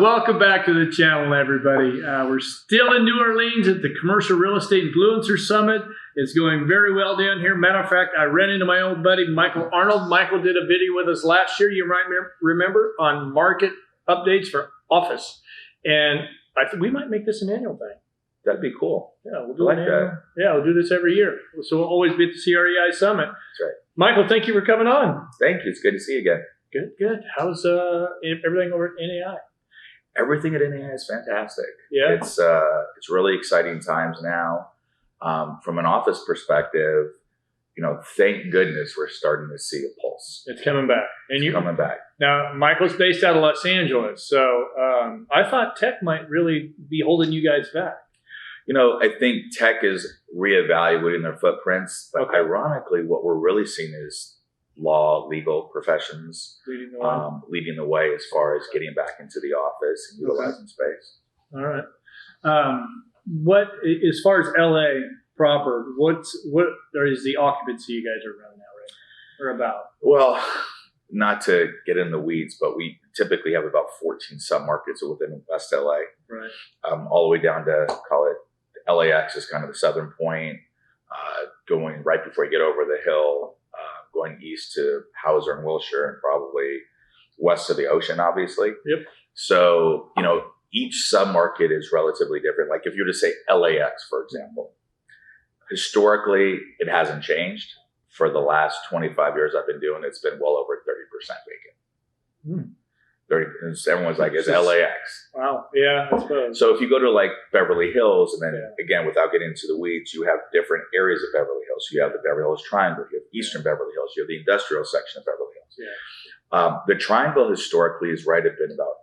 Welcome back to the channel, everybody. We're still in New Orleans at the Commercial Real Estate Influencer Summit. It's going very well down here. Matter of fact, I ran into my old buddy, Michael Arnold. Michael did a video with us last year, you might remember, on market updates for office. And I think we might make this an annual thing. That'd be cool. Yeah, we'll do that. Yeah, we'll do this every year. So we'll always be at the CREI Summit. That's right. Michael, thank you for coming on. Thank you. It's good to see you again. Good. How's everything over at NAI? Everything at NAI is fantastic. Yeah. It's really exciting times now. From an office perspective, thank goodness we're starting to see a pulse. It's coming back. Coming back. Now, Michael's based out of Los Angeles, so I thought tech might really be holding you guys back. I think tech is reevaluating their footprints, but ironically, what we're really seeing is law, legal professions leading the way as far as getting back into the office and utilizing space. All right. What, as far as LA proper, what is the occupancy you guys are running now, right? Or about? Well, not to get in the weeds, but we typically have about 14 submarkets within West LA. Right. All the way down to, call it, LAX is kind of the southern point, going right before you get over the hill, going east to Hauser and Wilshire, and probably west of the ocean, obviously. Yep. So, each submarket is relatively different. Like if you were to say LAX, for example, historically, it hasn't changed. For the last 25 years I've been doing it, it's been well over 30% vacant. 30, everyone's like, it's LAX. Wow. Yeah, I suppose. So if you go to like Beverly Hills, and then again, without getting into the weeds, you have different areas of Beverly Hills. You have the Beverly Hills Triangle, you have Eastern Beverly Hills, you have the industrial section of Beverly Hills. Yeah. The Triangle historically is right at been about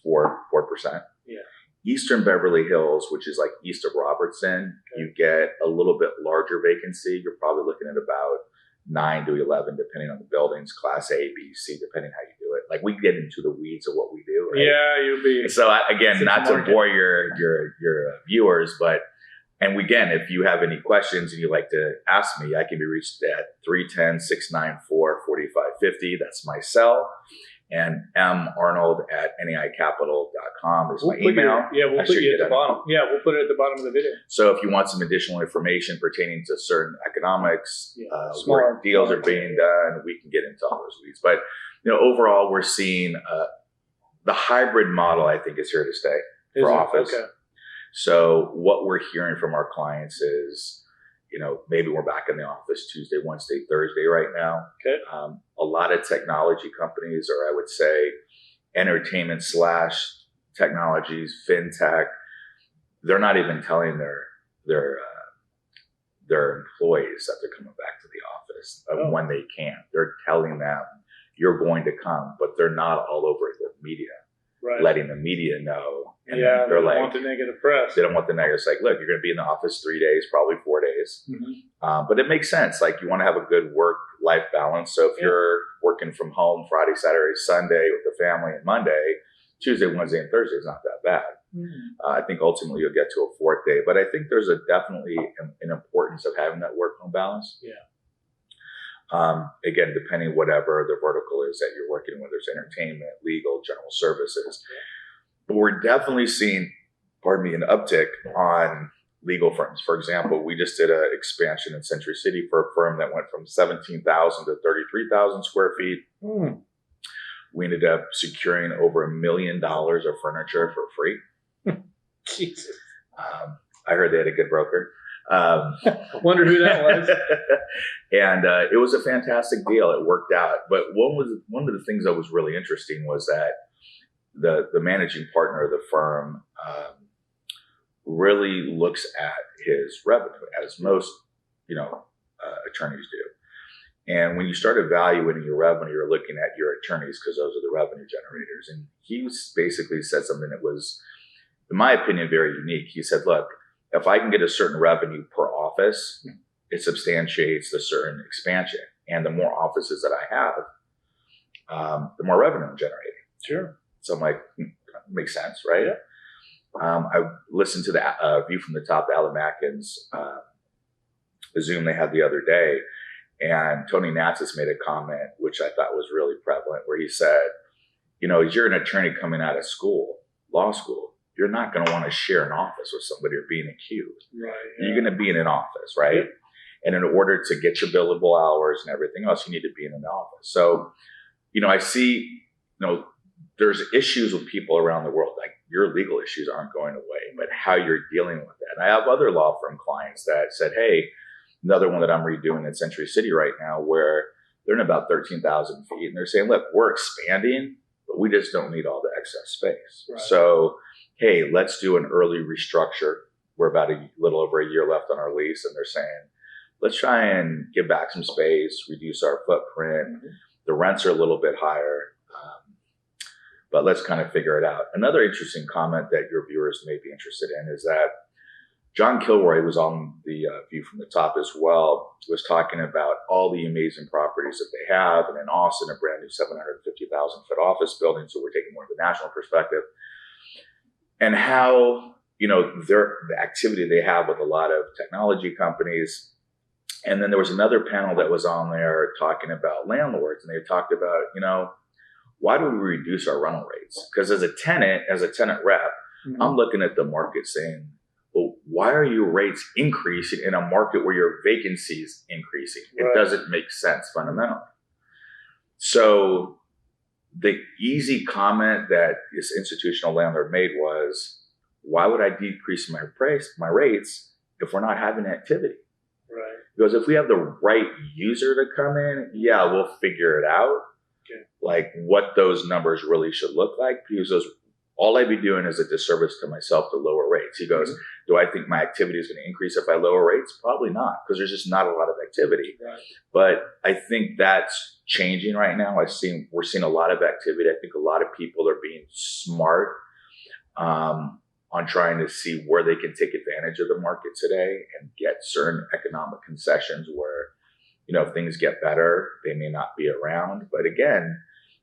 4%. Yeah. Eastern Beverly Hills, which is like east of Robertson, you get a little bit larger vacancy. You're probably looking at about 9 to 11, depending on the buildings, class A, B, C, depending how you do it. Like we get into the weeds of what we do. Right? Yeah, you'll be. So again, not to bore your viewers, but again, if you have any questions and you'd like to ask me, I can be reached at 310-694-4550. That's my cell. And marnold@naicapital.com is my email. We'll put it at the bottom. Yeah, we'll put it at the bottom of the video. So if you want some additional information pertaining to certain economics, where deals are being done, we can get into all those weeds. But overall, we're seeing the hybrid model, I think, is here to stay for office. Okay. So what we're hearing from our clients is, maybe we're back in the office Tuesday, Wednesday, Thursday right now. Okay. A lot of technology companies, or I would say entertainment / technologies, fintech, they're not even telling their employees that they're coming back to the office when they can. They're telling them you're going to come, but they're not all over the media, letting the media know. And they they're don't want the negative press. They don't want the negative. It's like, look, you're going to be in the office 3 days, probably 4 days. Mm-hmm. But it makes sense. Like you want to have a good work-life balance. So if you're working from home Friday, Saturday, Sunday with the family, and Monday, Tuesday, Wednesday, and Thursday is not that bad. Mm-hmm. I think ultimately you'll get to a fourth day. But I think there's definitely an importance of having that work-home balance. Yeah. Again, depending whatever the vertical is that you're working with, there's entertainment, legal, general services. Yeah. But we're definitely seeing, an uptick on legal firms. For example, we just did an expansion in Century City for a firm that went from 17,000 to 33,000 square feet. We ended up securing over $1 million of furniture for free. Jesus. I heard they had a good broker. Wonder who that was. And it was a fantastic deal. It worked out. But one of the things that was really interesting was that the managing partner of the firm really looks at his revenue, as most attorneys do. And when you start evaluating your revenue, you're looking at your attorneys because those are the revenue generators. And he basically said something that was, in my opinion, very unique. He said, look, if I can get a certain revenue per office, it substantiates the certain expansion. And the more offices that I have, the more revenue I'm generating. Sure. So I'm like, makes sense, right? Yeah. I listened to the View from the Top, Alan Macken's Zoom they had the other day, and Tony Natsis made a comment, which I thought was really prevalent, where he said, as you're an attorney coming out of school, law school, you're not going to want to share an office with somebody or be in a queue. Right. You're going to be in an office, right? Yep. And in order to get your billable hours and everything else, you need to be in an office. So, I see, there's issues with people around the world. Like your legal issues aren't going away, but how you're dealing with that. And I have other law firm clients that said, hey, another one that I'm redoing in Century City right now, where they're in about 13,000 feet. And they're saying, look, we're expanding, but we just don't need all the excess space. Right. So, hey, let's do an early restructure. We're about a little over a year left on our lease. And they're saying, let's try and give back some space, reduce our footprint. Mm-hmm. The rents are a little bit higher, but let's kind of figure it out. Another interesting comment that your viewers may be interested in is that John Kilroy was on the View from the Top as well, was talking about all the amazing properties that they have. And in Austin, a brand new 750,000 foot office building. So we're taking more of the national perspective. And how, the activity they have with a lot of technology companies. And then there was another panel that was on there talking about landlords. And they talked about, why do we reduce our rental rates? Because as a tenant rep, mm-hmm. I'm looking at the market saying, well, why are your rates increasing in a market where your vacancy is increasing? Right. It doesn't make sense fundamentally. So the easy comment that this institutional landlord made was, why would I decrease my rates if we're not having activity? Right. Because if we have the right user to come in, yeah, we'll figure it out. Okay. Like what those numbers really should look like. Because all I'd be doing is a disservice to myself to lower rates. He goes, mm-hmm. Do I think my activity is going to increase if I lower rates? Probably not, because there's just not a lot of activity. Right. But I think that's changing right now. We're seeing a lot of activity. I think a lot of people are being smart on trying to see where they can take advantage of the market today and get certain economic concessions where, if things get better, they may not be around. But again,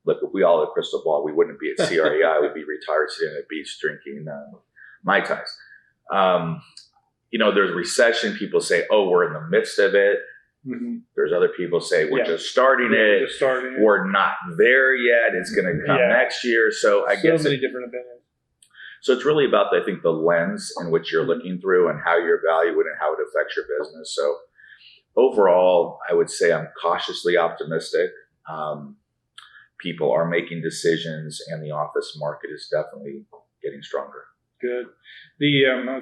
look, if we all had a crystal ball, we wouldn't be at CREI. We'd be retired sitting at the beach drinking Mai Tais. There's recession. People say, oh, we're in the midst of it. Mm-hmm. There's other people say we're just starting it. We're not there yet. It's going to come next year. So I guess many different opinions. So it's really about, I think, the lens in which you're looking through and how you're evaluating and how it affects your business. So overall, I would say I'm cautiously optimistic. People are making decisions, and the office market is definitely getting stronger. Good.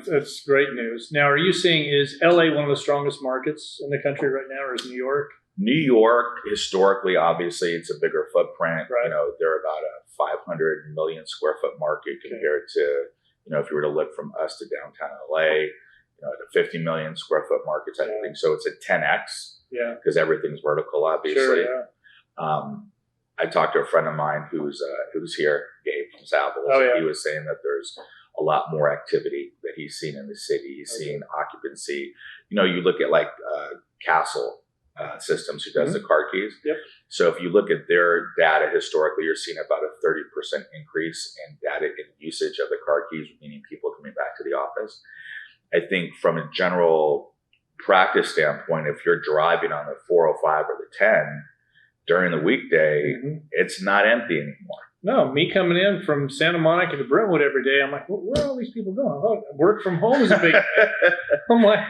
That's great news. Now, are you seeing, is LA one of the strongest markets in the country right now, or is New York? New York, historically, obviously, it's a bigger footprint. Right. They're about a 500 million square foot market compared to, if you were to look from us to downtown LA, the 50 million square foot market type of thing. So it's a 10x. Yeah. Because everything's vertical, obviously. Sure, yeah. I talked to a friend of mine who's here, Gabe from Savills. Oh, yeah. He was saying that there's a lot more activity that he's seen in the city. He's seen occupancy. You look at like Castle Systems, who does the car keys. Yep. So if you look at their data historically, you're seeing about a 30% increase in data in usage of the car keys, meaning people coming back to the office. I think from a general practice standpoint, if you're driving on the 405 or the 10 during the weekday, mm-hmm. it's not empty anymore. No, me coming in from Santa Monica to Brentwood every day, I'm like, where are all these people going? Oh, work from home is a big thing. I'm like,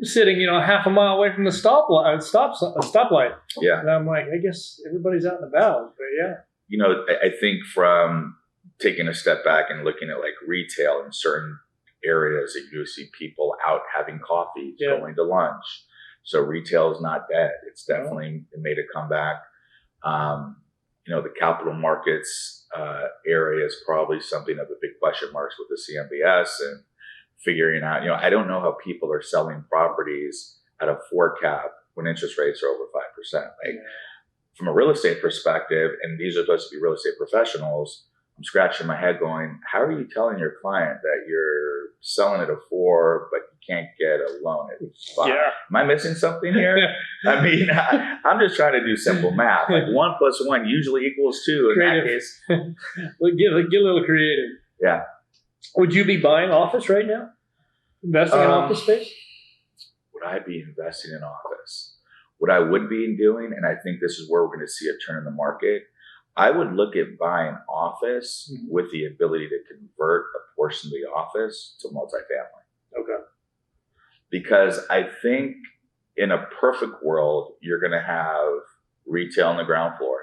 sitting, half a mile away from the stoplight. Yeah. And I'm like, I guess everybody's out and about. But yeah. I think from taking a step back and looking at like retail in certain areas, that you see people out having coffee, going to lunch. So retail is not dead. It's definitely made a comeback. The capital markets area is probably something of a big question marks with the CMBS and figuring out, I don't know how people are selling properties at a 4 cap when interest rates are over 5%. From a real estate perspective, and these are supposed to be real estate professionals, I'm scratching my head going, how are you telling your client that you're selling at a 4, but you can't get a loan at 5? Yeah. Am I missing something here? I mean, I'm just trying to do simple math. Like 1 + 1 usually equals 2 in that case. Get a little creative. Yeah. Would you be buying office right now? Investing in office space? Would I be investing in office? What I would be doing, and I think this is where we're going to see a turn in the market, I would look at buying office with the ability to convert a portion of the office to multifamily. Okay. Because I think in a perfect world, you're going to have retail on the ground floor.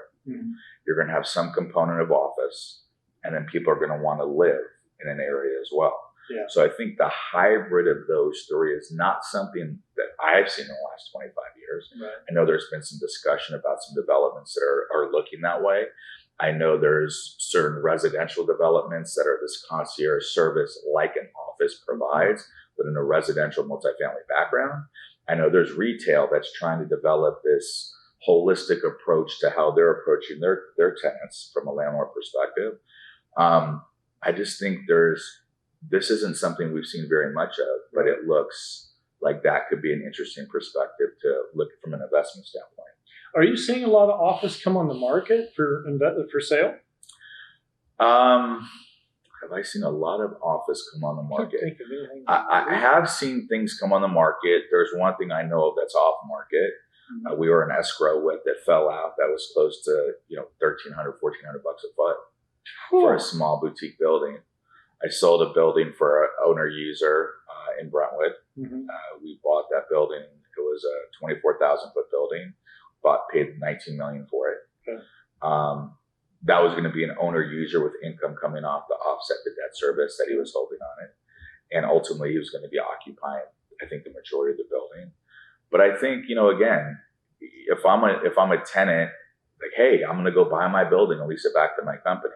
You're going to have some component of office, and then people are going to want to live in an area as well. Yeah. So I think the hybrid of those three is not something that I've seen in the last 25 years. Right. I know there's been some discussion about some developments that are looking that way. I know there's certain residential developments that are this concierge service like an office provides, but in a residential multifamily background. I know there's retail that's trying to develop this holistic approach to how they're approaching their tenants from a landlord perspective. I just think this isn't something we've seen very much of, but it looks like that could be an interesting perspective to look from an investment standpoint. Are you seeing a lot of office come on the market for sale? Have I seen a lot of office come on the market? Can't think of anything. I have seen things come on the market. There's one thing I know of that's off market. We were in escrow with that fell out. That was close to $1,300, $1,400 a foot for a small boutique building. I sold a building for an owner user in Brentwood. We bought that building. It was a 24,000 foot building. Paid $19 million for it. Okay. That was going to be an owner user with income coming off to offset the debt service that he was holding on it, and ultimately he was going to be occupying, I think, the majority of the building. But I think again, if I'm a tenant, like, hey, I'm going to go buy my building and lease it back to my company.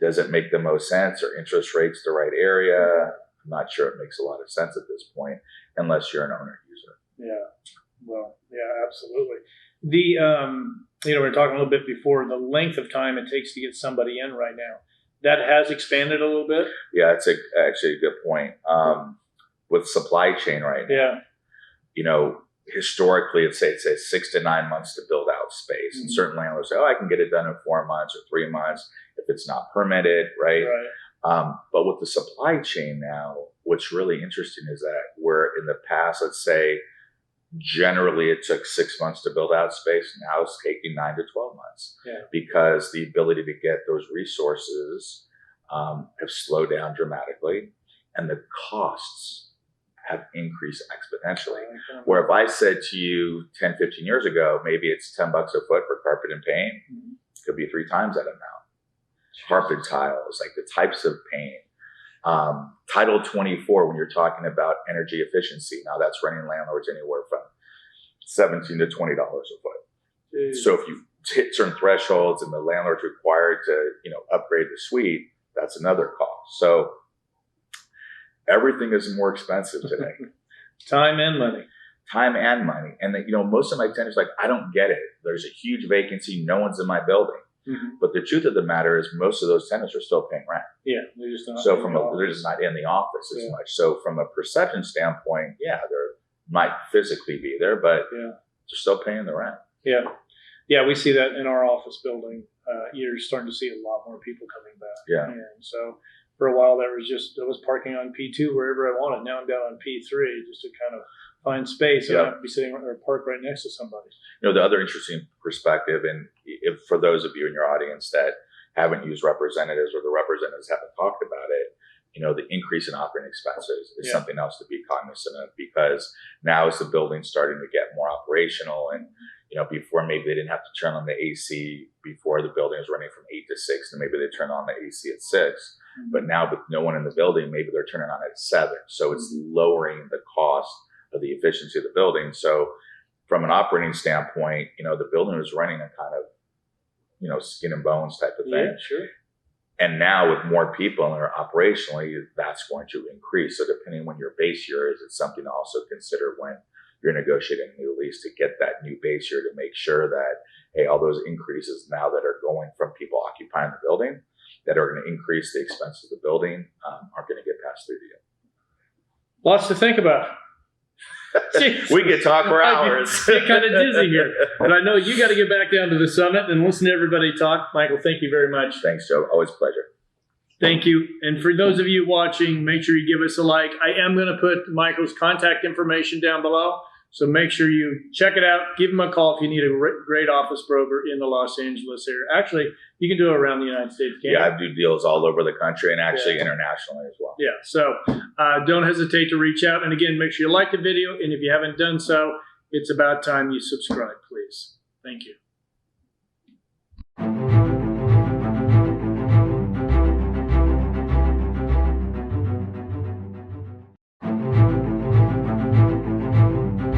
Does it make the most sense? Are interest rates the right area? I'm not sure it makes a lot of sense at this point, unless you're an owner user. Yeah. Well, yeah, absolutely. We were talking a little bit before, the length of time it takes to get somebody in right now. That has expanded a little bit? Yeah, it's actually a good point. With supply chain right now, historically, it says 6 to 9 months to build out space. And certain landlords say, I can get it done in 4 months or 3 months if it's not permitted, right? But with the supply chain now, what's really interesting is that where in the past, let's say, generally it took 6 months to build out space. Now it's taking 9 to 12 months because the ability to get those resources have slowed down dramatically, and the costs have increased exponentially. Where if I said to you 10, 15 years ago, maybe it's $10 a foot for carpet and paint, it could be 3 times that amount. Carpet tiles, like the types of paint. Title 24, when you're talking about energy efficiency, now that's running landlords anywhere from $17 to $20 a foot. So if you hit certain thresholds and the landlord's required to, upgrade the suite, that's another cost. So everything is more expensive today. Time and money. And most of my tenants are like, I don't get it. There's a huge vacancy. No one's in my building. But the truth of the matter is most of those tenants are still paying rent. Yeah, they're just not. They're just not in the office as much. So from a perception standpoint, they might physically be there, but they're still paying the rent. Yeah, we see that in our office building. You're starting to see a lot more people coming back. And so for a while I was parking on P2 wherever I wanted. Now I'm down on P3 just to kind of find space. I don't have to be sitting or park right next to somebody. The other interesting perspective, and if for those of you in your audience that haven't used representatives or the representatives haven't talked about it, the increase in operating expenses is something else to be cognizant of, because now as the building's starting to get more operational, and before maybe they didn't have to turn on the AC before the building was running from 8 to 6, and maybe they turn on the AC at 6. But now with no one in the building, maybe they're turning on at 7. So it's lowering the cost of the efficiency of the building. So from an operating standpoint, the building was running a kind of, skin and bones type of thing. Yeah, sure. And now with more people and they're operationally, that's going to increase. So depending on when your base year is, it's something to also consider when you're negotiating a new lease, to get that new base year, to make sure that, hey, all those increases now that are going from people occupying the building that are going to increase the expenses of the building aren't going to get passed through to you. Lots to think about. We could talk for hours. I get kind of dizzy here. But I know you got to get back down to the summit and listen to everybody talk. Michael, thank you very much. Thanks, Joe. Always a pleasure. Thank you. And for those of you watching, make sure you give us a like. I am going to put Michael's contact information down below. So make sure you check it out. Give them a call if you need a great office broker in the Los Angeles area. Actually, you can do it around the United States, can't you? Yeah, I do deals all over the country and actually internationally as well. Yeah, so don't hesitate to reach out. And again, make sure you like the video. And if you haven't done so, it's about time you subscribe, please. Thank you.